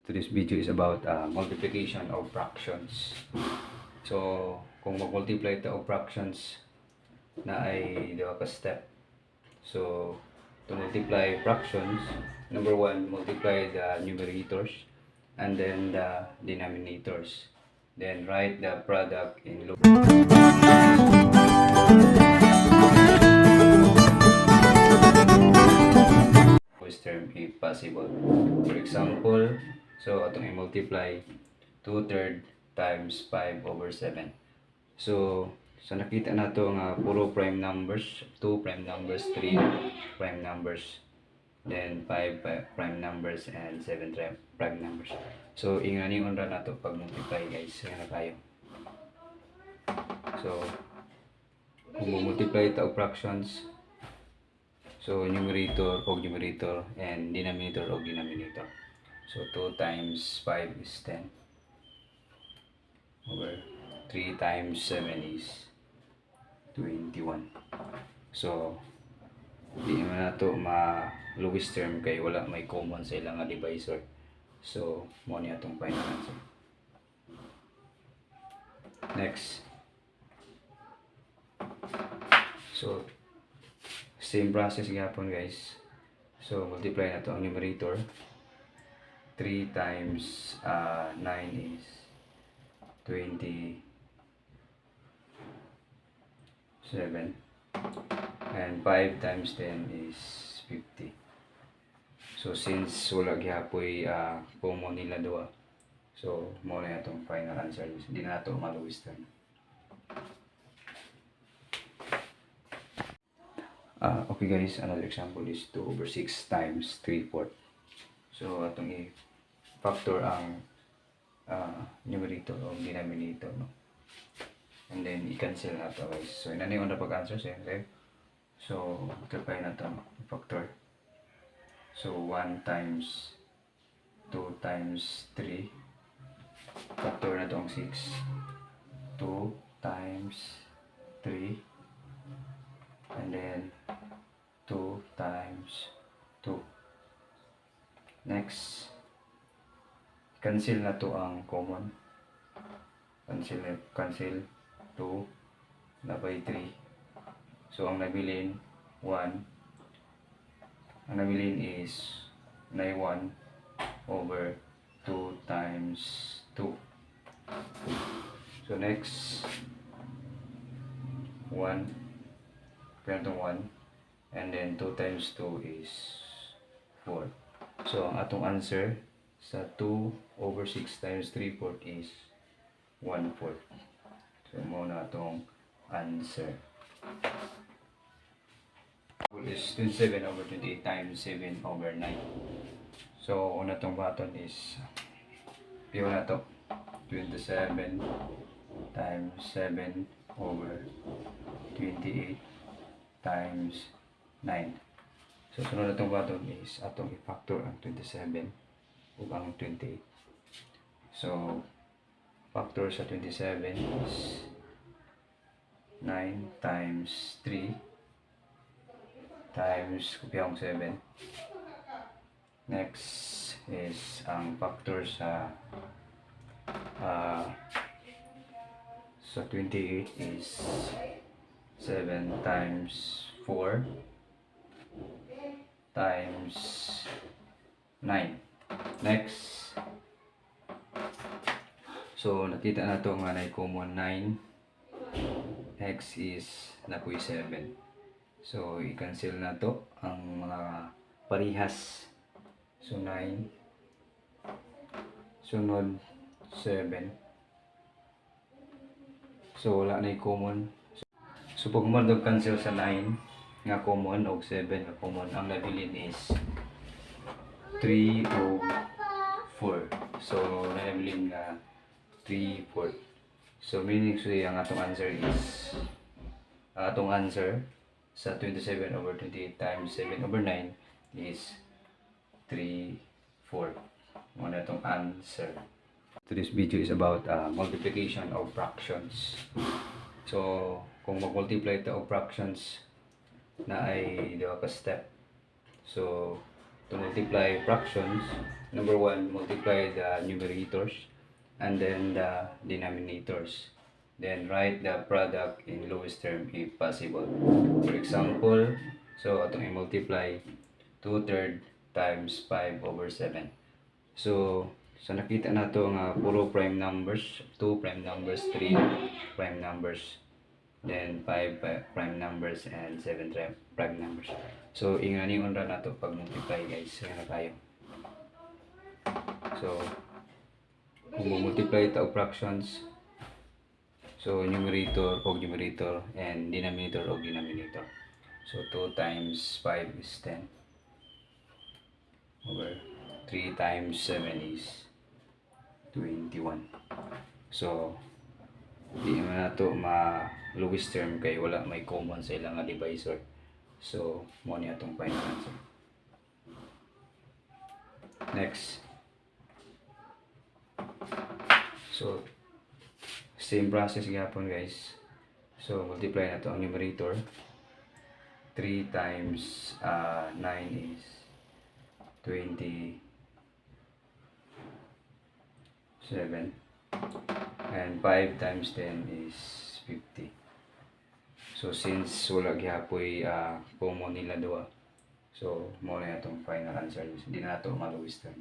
Today's video is about multiplication of fractions. So, kung mag-multiply ito of fractions na ay dua ka step. So, to multiply fractions, number one, multiply the numerators and then the denominators. Then write the product in loop. Lowest term if possible. For example, so atong i-multiply 2/3 times 5/7. So nakita na to nga puro prime numbers, 2 prime numbers, 3 prime numbers, then 5 prime numbers, and 7 prime numbers. So inganingon ra nato pag multiply guys, nga na tayo. So kung multiply ito og fractions, so numerator og numerator and denominator og denominator. So 2 times 5 is 10 over 3 times 7 is 21. So di man nato ma lowest term kay wala may common sa ilang nga divisor. So mo ni atong final answer. Next. So same process gyapon guys. So multiply na to ang numerator. 3 times 9 is 27, and 5 times 10 is 50. So since wala gihapoy common nila duha, so mo na itong final answer. Hindi na ito maluwis term. Okay guys, another example is 2/6 times 3/4. So atong i-factor ang numerator o denominator, no? And then i-cancel na ito guys. So inani on the pag-answer siyempre. So try na ito factor. So 1 times 2 times 3, factor na ito ang 6. 2 times 3, and then 2 times 2. Next, cancel na to ang common. Cancel 2 na by 3. So ang nabilin 1. Ang nabilin is 1 over 2 times 2. So next, 1, kaya itong 1, and then 2 times 2 is 4. So ang atong answer sa 2/6 times 3/4 is 1/4. So mo na atong answer. Is 27/28 times 7/9. So una tong button is piyo na to 27 times 7/28 times 9. So sunod na itong button is atong i-factor ang 27 ug ang 28. So factor sa 27 is 9 times 3 times kupyang 7. Next is ang factor sa 28 is 7 times 4 times 9. Next, so nakita na to nga na common 9. X is napoy 7. So i-cancel na to ang mga parihas. So 9, sunod 7. So wala na common. So pag mo cancel sa 9 nga common o 7 nga common, ang nabilin is 3 o 4. So nabilin nga 3/4. So meaning ang atong answer is atong answer sa 27/28 times 7/9 is 3/4. Muna itong answer. Today's video is about multiplication of fractions. So kung mag-multiply ito of fractions na ay dua ka step. So to multiply fractions, number one, multiply the numerators and then the denominators. Then write the product in lowest term if possible. For example, so atong i-multiply 2/3 times 5/7. So nakita na to nga puro prime numbers, 2 prime numbers, 3 prime numbers, then 5 prime numbers, and 7 prime numbers. So inganingon ra na to pag multiply guys. Kaya na tayo. So kung multiply ta og fractions, so numerator og numerator and denominator og denominator. So 2 times 5 is 10 over 3 times 7 is 21. So di man nato ma lowest term kay wala may common sa ilang nga divisor. So mo ni atong final answer. Next. So same process gyapon guys. So multiply na to ang numerator. 3 times 9 is 27, and 5 times 10 is 50. So since wala gihapoy common nila duha, so mo na itong final answer. Hindi na ito ma-lowest term.